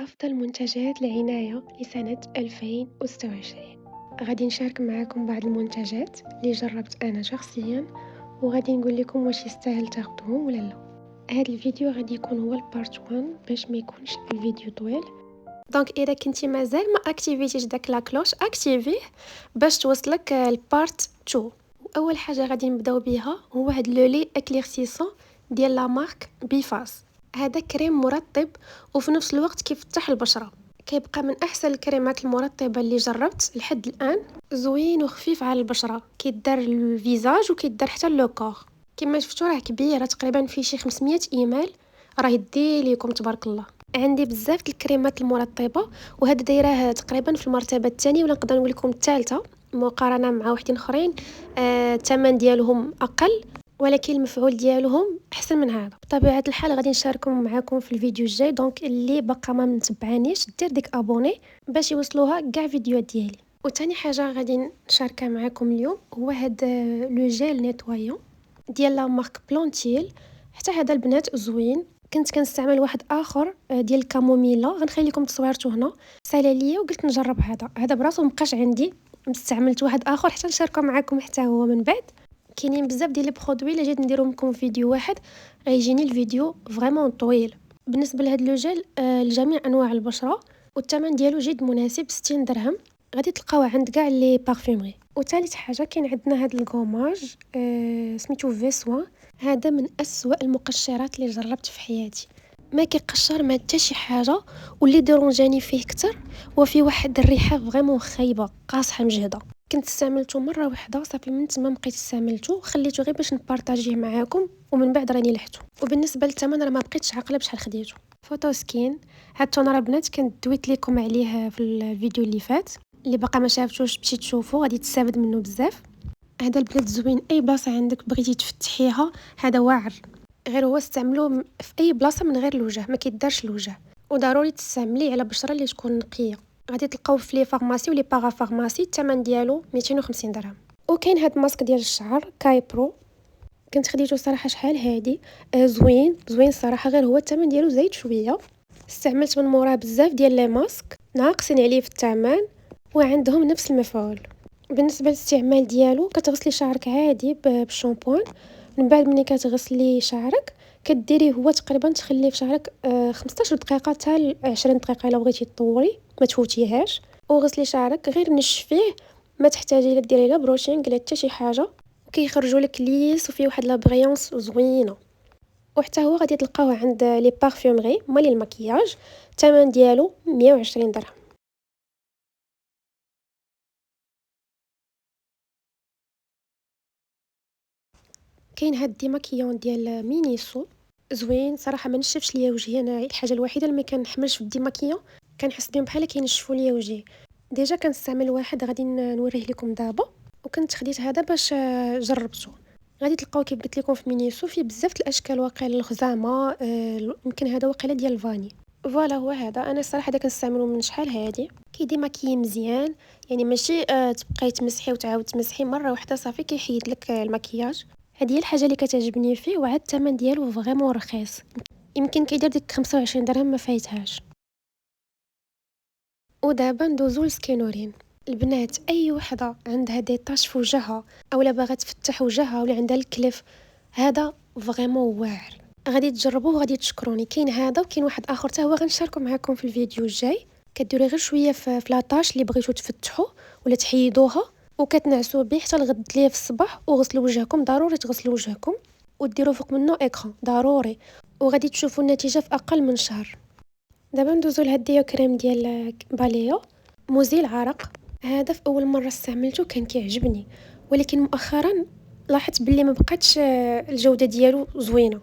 أفضل منتجات العناية لسنة 2026. غادي نشارك معاكم بعض المنتجات اللي جربت أنا شخصيا، وغادي نقول لكم واش يستاهل تاخدوهم ولا لا. هذا الفيديو غادي يكون هو البارت 1 باش ما يكونش الفيديو طويل. دونك اذا كنتي مازال ما اكتيفيتيش داك لا كلوش اكتيفيه باش توصلك البارت 2. واول حاجه غادي نبداو بها هو هاد لو لي اكليرسيسون ديال لا مارك بيفاس. هذا كريم مرطب وفي نفس الوقت كيفتح البشره، كيبقى من احسن الكريمات المرطبه اللي جربت لحد الان. زوين وخفيف على البشره، كيدار الفيزاج وكيدار حتى لو كور. كما شفتوا راه كبيره تقريبا فيه شي 500 ايميل، راه يدي ليكم تبارك الله. عندي بزاف الكريمات المرطبه، وهذا دايراه تقريبا في المرتبه الثانيه ولا نقدر نقول لكم الثالثه مقارنه مع وحدين اخرين. الثمن ديالهم اقل ولكن المفعول ديالهم احسن من هذا. بطبيعه الحال غادي نشاركهم معكم في الفيديو الجاي، دونك اللي بقى ما متبعانيش دير ديك ابوني باش يوصلوها كاع فيديوهات ديالي. وثاني حاجه غادي نشاركها معكم اليوم هو هذا لو جيل نيتوايون ديال لا مارك بلونتيل. حتى هذا البنات زوين. كنت كنستعمل واحد اخر ديال الكاموميلا، غنخلي لكم تصويرته هنا، سالى ليا وقلت نجرب هذا براسو مبقاش عندي، استعملت واحد اخر حتى نشاركه معكم حتى هو من بعد. كاينين بزاف ديال لي برودوي اللي جيت نديرهم لكم فيديو واحد غيجيني الفيديو فريمون طويل. بالنسبه لهاد لو جيل لجميع انواع البشره، والثمن ديالو جد مناسب، 60 درهم. غادي تلقاوه عند كاع لي بارفيومري. وثالث حاجه كاين عندنا هاد الكوماج سميتو فيسوا. هذا من أسوأ المقشرات اللي جربت في حياتي، ما كيقشر ما حتى شي حاجه، واللي ديرونجاني فيه كتر وفي واحد الريحه فريمون خايبه قاصحه مجهده. كنت استعملته مره واحده صافي، من تما بقيت استعملته خليته غير باش نبارطاجيه معاكم، ومن بعد راني لحته. وبالنسبه للثمن راه ما بقيتش عاقله بشحال خديته. فوتو سكين، هاد التونر البنات كنت دويت لكم عليه في الفيديو اللي فات، اللي باقا ما شافتوش تمشي تشوفوا غادي تستافد منه بزاف. هذا البلاد زوين اي بلاصه عندك بغيتي تفتحيها، هذا واعر. غير هو استعملوه في اي بلاصه من غير الوجه، ما كيدارش الوجه، وضروري تستعمليه على بشره اللي تكون نقيه. غادي تلقاوه في لي فارماسي ولي باغا فارماسي، الثمن ديالو 250 درهم. وكاين هاد الماسك ديال الشعر كاي برو، كنت خديته صراحه شحال هادي زوين زوين صراحه، غير هو الثمن ديالو زايد شويه. استعملت من موراه بزاف ديال لي ماسك ناقصين عليه في الثمن وعندهم نفس المفعول. بالنسبه للاستعمال ديالو، كتغسلي شعرك عادي بالشامبوان، من بعد ملي كتغسلي شعرك كديريه هو تقريبا تخليه في شعرك 15 دقيقه حتى 20 دقيقه الا بغيتي تطولي ما تفوتيهاش. وغسلي شعرك غير نشفيه، ما تحتاجي لا ديري لا بروشينغ لا حتى شي حاجه، كيخرجوا لك ليس وفيه واحد لا بريونس زوينه. وحتى هو غادي تلقاوه عند لي بارفيومري مالي المكياج، الثمن ديالو 120 درهم. كاين هاد ديماكيون ديال مينيسو زوين صراحه، ما نشفش ليا وجهي. انا الحاجه الوحيده اللي ما كنحملش في الديماكيون كنحس بهم بحال كينشفوا ليا وجهي. ديجا كنستعمل واحد غادي نوريه لكم دابا، وكنت خديت هذا باش جربته. غادي تلقاو كيف قلت لكم في مينيسو فيه بزاف الاشكال، واقيلا الخزامه يمكن هذا واقيلا ديال الفاني. فوالا هو هذا، انا الصراحه هذا كنستعمله من شحال هادي، كيديماكي مزيان، يعني ماشي تبقاي تمسحي وتعاود تمسحي مره واحده صافي كيحيد لك المكياج. هذه هي الحاجه اللي كتعجبني فيه، وعاد الثمن ديالو فريمون رخيص، يمكن كيدير ديك 25 درهم ما فايتهاش. ودابا ندوزو للسكينورين. البنات اي وحده عندها دي طاش في وجهها اولا باغا تفتح وجهها ولا عندها الكلف، هذا فريمون واعر. غادي تجربوه وغادي تشكروني. كاين هذا وكاين واحد اخر حتى هو غنشاركو معكم في الفيديو الجاي. كديروا غير شويه في لاطاش اللي بغيتو تفتحوا ولا تحيدوها، وكتنعسوا به حتى الغد ليه في الصباح. وغسلوا وجهكم، ضروري تغسلوا وجهكم وديروا فوق منه اكران ضروري، وغادي تشوفوا النتيجه في اقل من شهر. دابا ندوزو لهاد ديو كريم ديال باليو مزيل عرق. هذا في اول مره استعملته كان كيعجبني، ولكن مؤخرا لاحظت باللي ما بقاتش الجوده ديالو زوينه.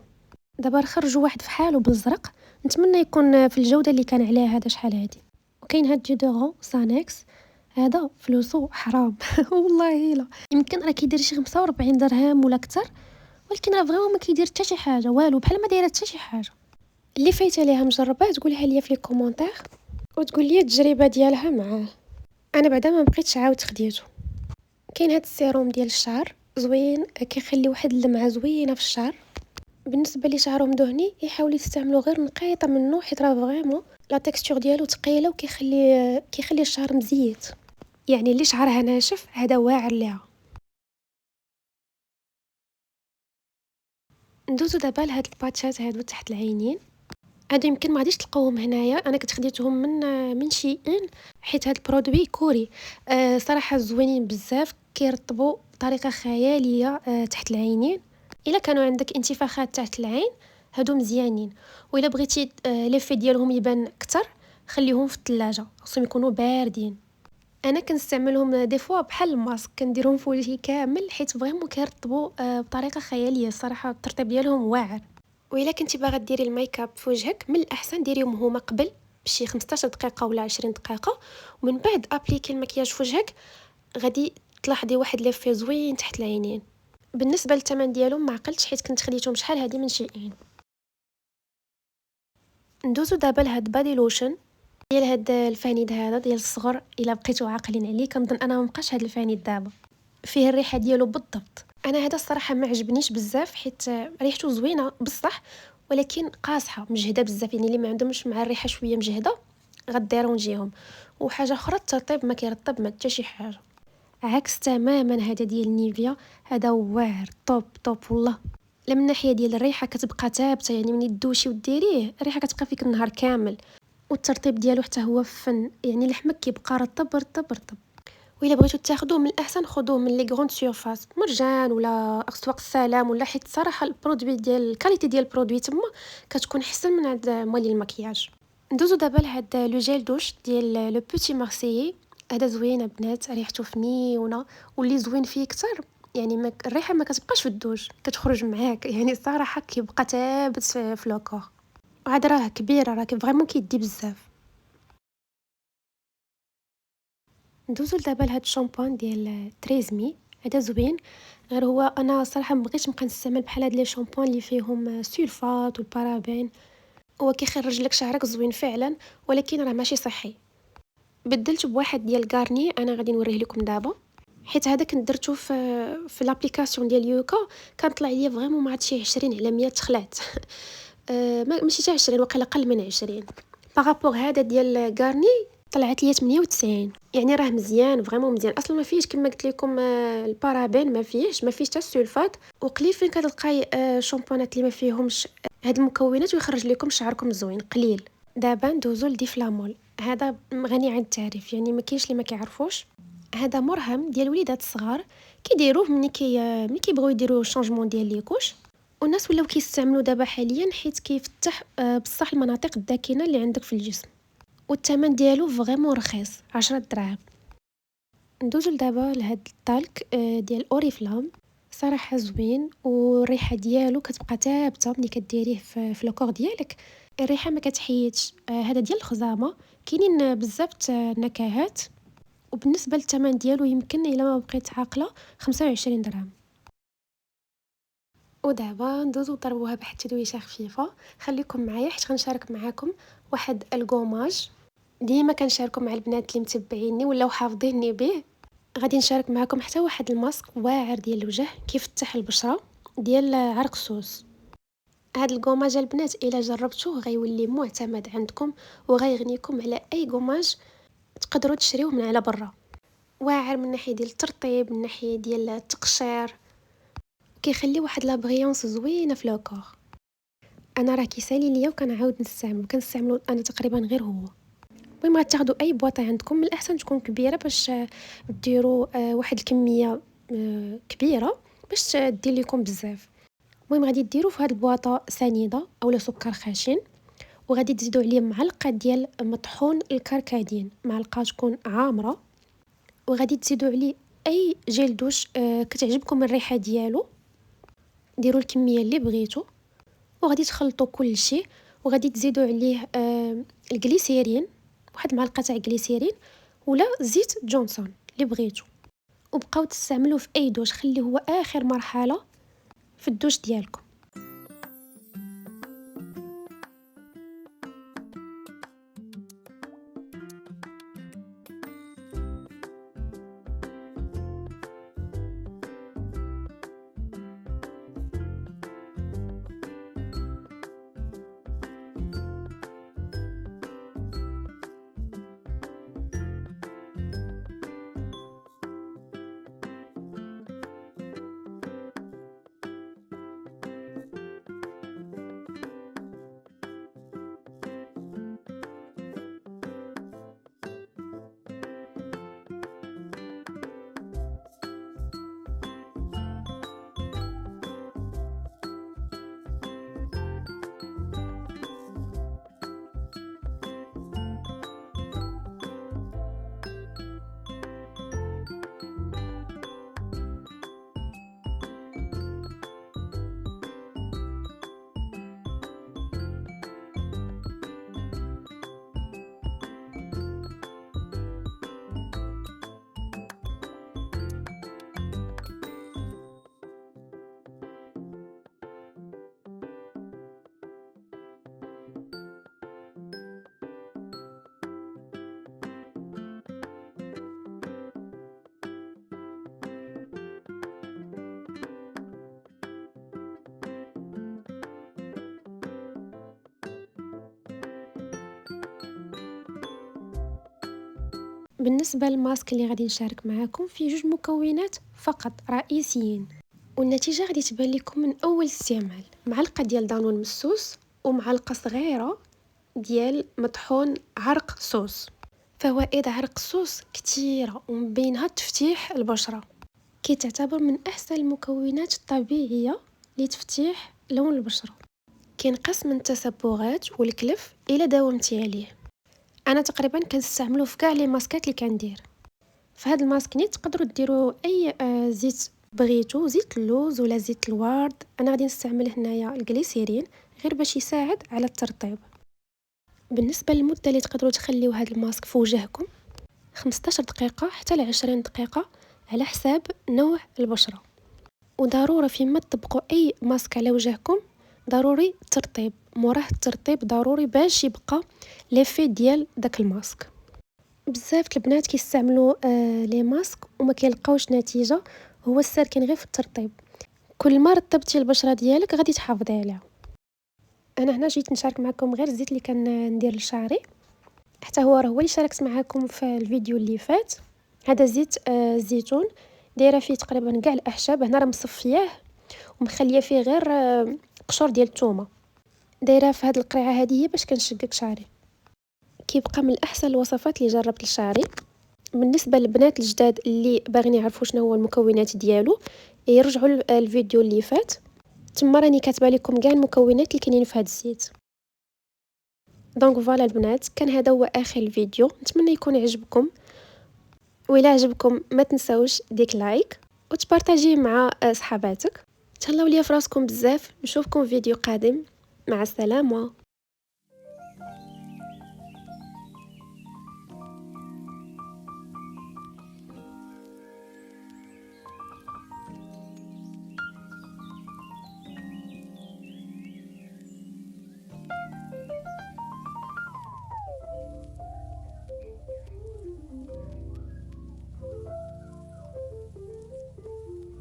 دابا خرجوا واحد في حاله بالزرق، نتمنى يكون في الجوده اللي كان عليها هذا شحال هادي. وكاين هاد ديودورون سانكس، هذا فلوسو حرام والله لا، يمكن راه كيدير شي 45 درهم ولا اكثر، ولكن راه فريمون ما كيدير حتى شي حاجه، والو بحال ما دايره حتى شي حاجه. اللي فايته ليها مجرباه تقولها ليا في لي كومونتير، وتقول لي التجربه ديالها معاه. انا بعدا ما بقيتش عاود خديته. كاين هاد السيروم ديال الشعر زوين، كيخلي واحد اللمعه زوينه في الشعر. بالنسبة لشعرهم دهني يحاولوا يستعملوا غير نقيطة منه، حيت راه فريمون لا تكستور ديالو ثقيلة وكيخلي الشعر مزيت. يعني اللي شعرها ناشف هذا واعر ليها. ندوزو دابا لهاد الباتشات هادو تحت العينين. هادو يمكن ما غاديش تلقاوهم هنايا، انا كنت خديتهم من شيئين حيت هاد البرودوي كوري. صراحه زوينين بزاف، كيرطبوا بطريقه خياليه تحت العينين. الا كانوا عندك انتفاخات تحت العين هادو مزيانين. والا بغيتي ليفي ديالهم يبان اكثر خليهم في الثلاجه، خصهم يكونوا باردين. انا كنستعملهم دي فوا بحال الماسك، كنديرهم في وجهي كامل حيت فريمون كيرطبوا بطريقه خياليه. الصراحه الترطيب ديالهم واعر. وإلا كنتي باغا ديري الميك اب في وجهك، من الاحسن ديريهم هما قبل بشي 15 دقيقه ولا 20 دقيقه، ومن بعد ابليكي المكياج في وجهك. غادي تلاحظي واحد ليفي زوين تحت العينين. بالنسبه للثمن ديالهم ما عقلتش حيت كنت خديتهم شحال هادي من شيئين. ندوزو دابا لهاد بادي لوشن ديال هاد الفانيد هذا ديال الصغر. الا بقيتو عاقلين عليه كنظن انا ما بقاش هاد الفانيد دابا فيه الريحه ديالو بالضبط. انا هذا الصراحه ما عجبنيش بزاف حيت ريحته زوينه بصح، ولكن قاصحه مجهده بزاف. يعني اللي ما عندهمش مع الريحه شويه مجهده غديرونجيهم. وحاجه اخرى الترطيب ما كيرطب ما حتى شي حاجه، عكس تماما هذا ديال نيفيا. هذا واعر توب توب والله. لا من ناحيه ديال الريحه كتبقى ثابته، يعني ملي تدوشي وديريه الريحه كتبقى فيك النهار كامل. والترطيب ديالو حتى هو فن، يعني لحمك كيبقى رطب رطب رطب. وإلا بغيتو تاخدوه من الاحسن خدوه من لي غروند سيرفاس، مرجان ولا اسواق السلام، ولا حيت صراحه البرودوي ديال الكاليتي ديال البرودوي تما كتكون احسن من عند مولي المكياج. ندوزو دابا لهاد لو جيل دوش ديال لو بوتي مارسيي. هذا زوين بنات، ريحته فنيونه. واللي زوين فيه كتر يعني الريحه ما كتبقاش في الدوش، كتخرج معاك. يعني الصراحه كيبقى ثابت في لوكور. وهذا راه كبيره، راه فريمون كيدي بزاف. ندوزو دابا لهاد الشامبان ديال تريزمي. هذا زوين، غير هو انا صراحه مبغيتش نبقى نستعمل بحال هاد لي شامبون اللي فيهم سولفات والبارابين. هو كيخرج لك شعرك زوين فعلا، ولكن راه ماشي صحي. بدلت بواحد ديال غارني، انا غادي نوريه لكم دابا. حيت هذا كنت درتو في لابليكاسيون ديال يوكا، كان طلع ليا فريمون ما عاد شي 20 على 100 تخلعت. ماشي حتى 20، وقيلا اقل من 20. بارابور هذا ديال غارني طلعت ليا 98. يعني راه مزيان فريمون مزيان. اصلا ما فيهش كما قلت لكم البارابين، ما فيهش حتى السلفات. وقليل فين كتلقاي شامبونات اللي ما فيهمش هاد المكونات ويخرج لكم شعركم زوين قليل. دابا ندوزو لديفلامول. هذا غني عن التعريف، يعني ما كاينش اللي ما كيعرفوش. هذا مرهم ديال الوليدات الصغار، كيديروه ملي كيبغيو يديروا شونجمون ديال ليكوش. والناس ولاو كيستعملوا دابا حاليا حيت كيفتح بصح المناطق الداكنه اللي عندك في الجسم. والثمن ديالو فريمون رخيص، 10 دراهم. ندوزو دابا لهاد الطالك ديال اوريفلام. صراحه زوين، والريحه ديالو كتبقى ثابته ملي كديريه في لوكور ديالك. الريحه ما كتحيدش. هذا ديال الخزامه. كاينين بزاف النكهات. وبالنسبه للثمن ديالو يمكن الا ما بقيت عاقله 25 درهم. ودابا ندوزو نضربوها بواحد التدويشه خفيفه. خليكم معايا حيت غنشارك معاكم واحد الكوماج ديما كنشاركو مع البنات اللي متبعيني ولاو حافظيني به. غادي نشارك معكم حتى واحد الماسك واعر ديال الوجه كيفتح البشره ديال عرق السوس. هاد الكوماج البنات الا جربتوه غيولي معتمد عندكم، وغيغنيكم على اي كوماج تقدروا تشريوه من على برا. واعر من ناحيه ديال الترطيب، من ناحيه ديال التقشير، كيخلي واحد لا بريونس زوينه في لوكور. انا راه كيسالي ليا وكنعاود كنستعملو انا تقريبا غير هو. المهم غتاخدوا اي بواطه عندكم، من الاحسن تكون كبيره باش ديروا واحد الكميه كبيره باش دير لكم بزاف. المهم غادي ديروا في هذه البواطه سنيده اولا سكر خشن، وغادي تزيدوا عليه معلقه ديال مطحون الكركدين، معلقه تكون عامره. وغادي تزيدوا عليه اي جيل دوش كتعجبكم الريحه ديالو. ديروا الكميه اللي بغيتو، وغادي تخلطوا كل شيء. وغادي تزيدوا عليه الجليسيرين، واحد معلقه تاع جليسيرين ولا زيت جونسون اللي بغيتو. وبقاو تستعملوه في اي دوش، خليه هو اخر مرحله في الدوش ديالكم. بالنسبة للماسك اللي غادي نشارك معاكم فيه جوج مكونات فقط رئيسيين، والنتيجة غادي تبان لكم من أول استعمال. معلقة ديال دانون مسوس ومعلقة صغيرة ديال مطحون عرق صوص. فوائد عرق الصوص كتيرة ومن بينها تفتيح البشرة، كيتعتبر من أحسن المكونات الطبيعية لتفتيح لون البشرة، كينقص من التصبغات والكلف إلا داومتي عليه. انا تقريبا كنستعملو في كاع لي ماسكات اللي كندير. في هذا الماسك نيت تقدروا ديروا اي زيت بغيتو، زيت اللوز ولا زيت الورد. انا غادي نستعمل هنايا الجليسيرين غير باش يساعد على الترطيب. بالنسبه للمده اللي تقدروا تخليو هذا الماسك في وجهكم 15 دقيقه حتى ل 20 دقيقه على حساب نوع البشره. وضروري فيما تطبقوا اي ماسك على وجهكم ضروري الترطيب، موراه الترطيب ضروري باش يبقى ليفي ديال داك الماسك. بزاف البنات كيستعملوا لي ماسك وما كيلقاوش نتيجه، هو السر كاين غير في الترطيب. كل ما رطبتي البشره ديالك غادي تحافظي عليها. انا هنا جيت نشارك معكم غير الزيت اللي كندير لشعري، حتى هو راه هو اللي شاركت معكم في الفيديو اللي فات. هذا زيت الزيتون، دايره فيه تقريبا كاع الاعشاب. هنا راه مصفياه ومخليه فيه غير قشور ديال الثومه. دايره في هذه القرعه هذه باش كنشقق شعري. كيبقى من احسن الوصفات اللي جربت لشعري. بالنسبه للبنات الجداد اللي باغيين يعرفوا شنو هو المكونات ديالو يرجعوا الفيديو اللي فات، تما راني كاتبه لكم كاع المكونات اللي كاينين في هذا الزيت. دونك فوالا البنات، كان هذا هو اخر الفيديو، نتمنى يكون عجبكم. وإلا عجبكم ما تنساوش ديك لايك وتبارطاجيه مع صحاباتك. تهلاو ليا في راسكم بزاف، نشوفكم في فيديو قادم. مع السلامه.